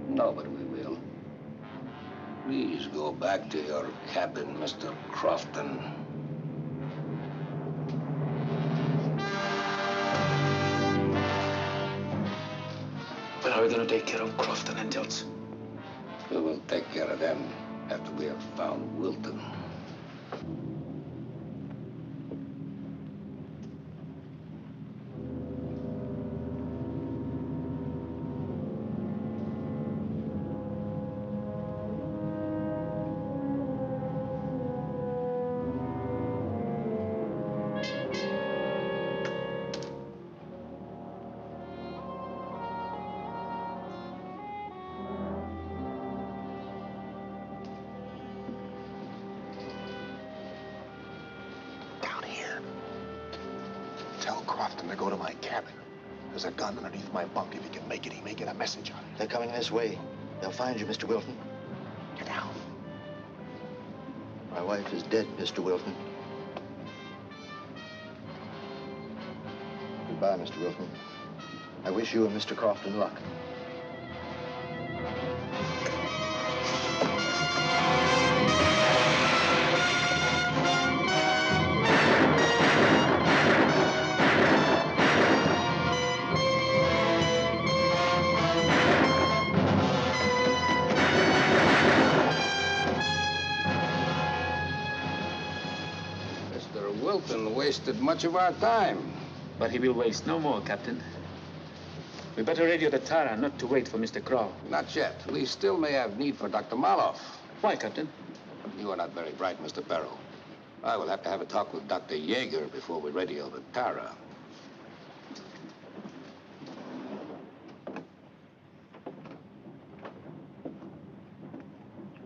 No, but we will. Please go back to your cabin, Mr. Crofton. When are we going to take care of Crofton and Dilts? We will take care of them after we have found Wilton. Tell Crofton to go to my cabin. There's a gun underneath my bunk. If he can make it, he may get a message on it. They're coming this way. They'll find you, Mr. Wilton. Get down. My wife is dead, Mr. Wilton. Goodbye, Mr. Wilton. I wish you and Mr. Crofton luck. Wilton wasted much of our time. But he will waste no more, Captain. We better radio the Tara, not to wait for Mr. Crow. Not yet. We still may have need for Dr. Maloff. Why, Captain? You are not very bright, Mr. Perro. I will have to have a talk with Dr. Yeager before we radio the Tara.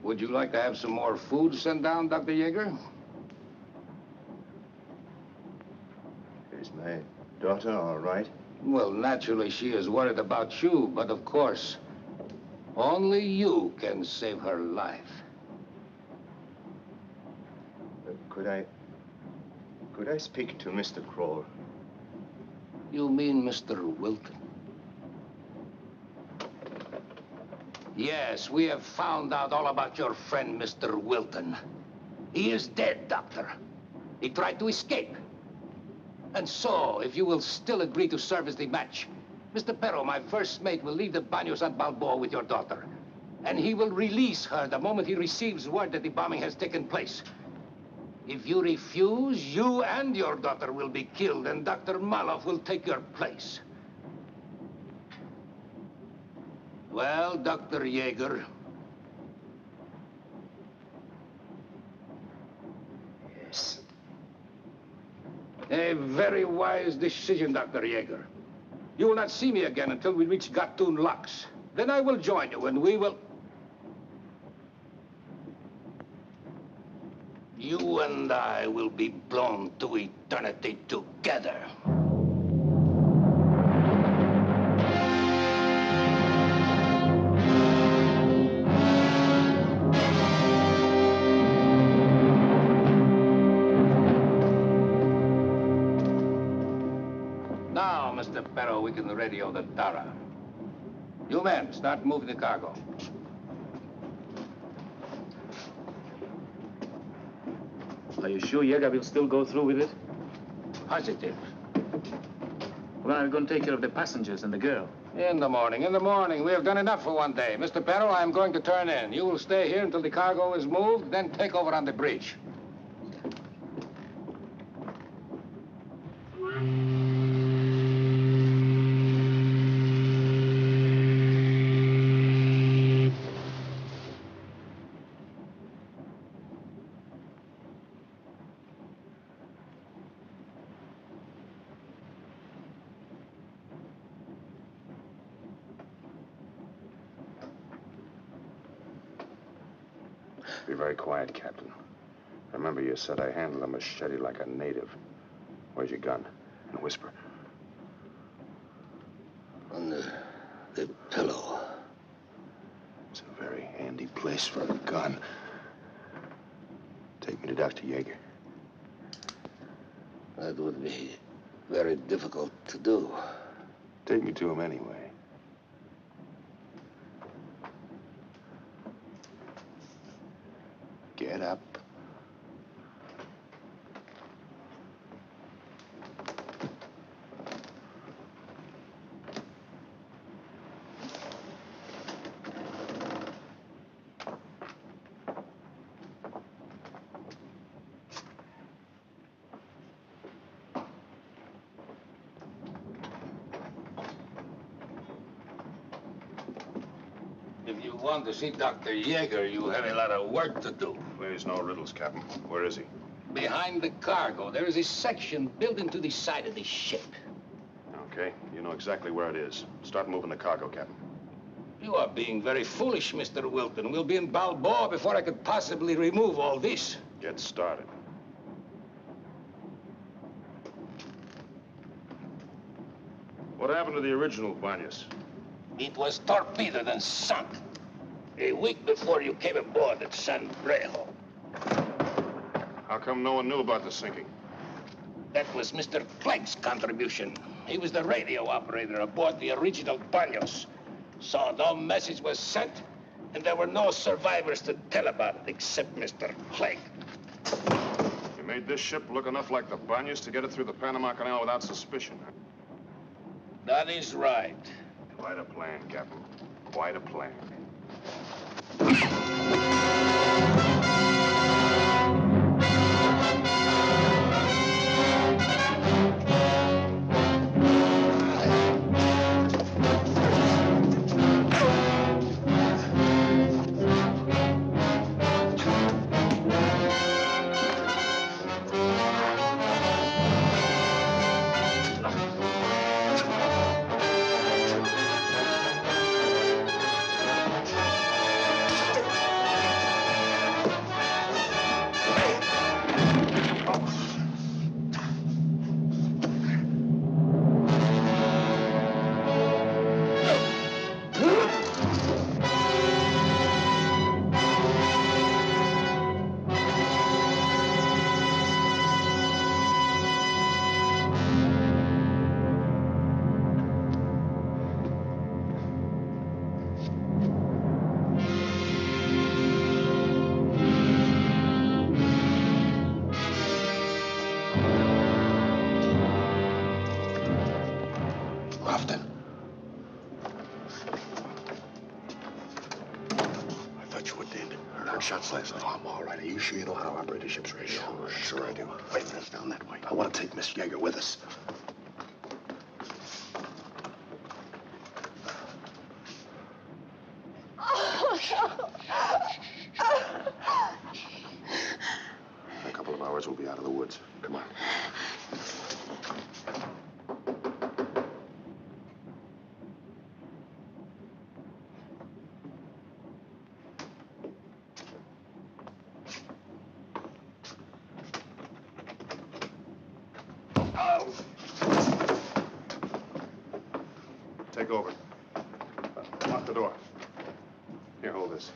Would you like to have some more food sent down, Dr. Yeager? Is my daughter all right? Well, naturally, she is worried about you, but of course, only you can save her life. Could I speak to Mr. Kroll? You mean Mr. Wilton? Yes, we have found out all about your friend, Mr. Wilton. He is dead, Doctor. He tried to escape. And so, if you will still agree to serve as the match, Mr. Perro, my first mate, will leave the Baños at Balboa with your daughter. And he will release her the moment he receives word that the bombing has taken place. If you refuse, you and your daughter will be killed, and Dr. Maloff will take your place. Well, Dr. Yeager. Yes. A very wise decision, Dr. Yeager. You will not see me again until we reach Gatun Locks. Then I will join you, and we will... You and I will be blown to eternity together. Now, Mr. Perro, we can radio the Tara. You men, start moving the cargo. Are you sure Yeager will still go through with it? Positive. Well, I'm going to take care of the passengers and the girl. In the morning. We have done enough for one day. Mr. Perro, I'm going to turn in. You will stay here until the cargo is moved, then take over on the bridge. Be very quiet, Captain. Remember, you said I handle a machete like a native. Where's your gun? And whisper. On the pillow. It's a very handy place for a gun. Take me to Dr. Yeager. That would be very difficult to do. Take me to him anyway. Get up. If you want to see Dr. Yeager, you have a lot of work to do. There's no riddles, Captain. Where is he? Behind the cargo, there is a section built into the side of the ship. Okay, you know exactly where it is. Start moving the cargo, Captain. You are being very foolish, Mr. Wilton. We'll be in Balboa before I could possibly remove all this. Get started. What happened to the original Baños? It was torpedoed and sunk a week before you came aboard at San Brejo. How come no one knew about the sinking? That was Mr. Clegg's contribution. He was the radio operator aboard the original Baños. So no message was sent, and there were no survivors to tell about it except Mr. Clegg. You made this ship look enough like the Baños to get it through the Panama Canal without suspicion, huh? That is right. Quite a plan, Captain. Quite a plan. Shots last night. Oh, I'm all right. Are you sure you know how to operate a ship's radio? Sure I do. Wait a minute, down that way. I want to take Miss Yeager with us. In a couple of hours, we'll be out of the woods. Come on. Take over. Lock the door. Here, hold this.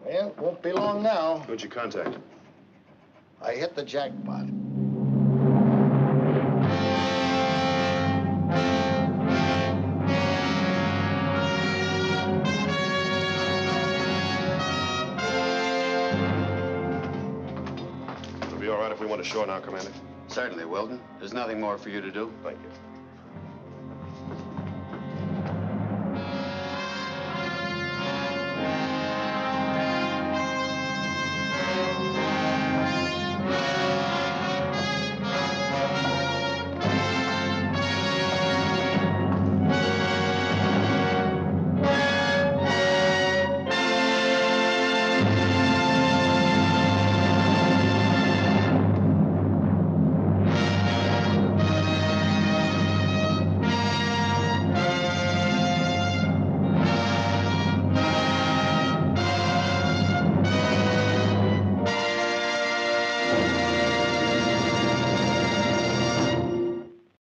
Well, won't be long now. Who'd you contact? I hit the jackpot. It'll be all right if we went ashore now, Commander. Certainly, Wilton. There's nothing more for you to do. Thank you.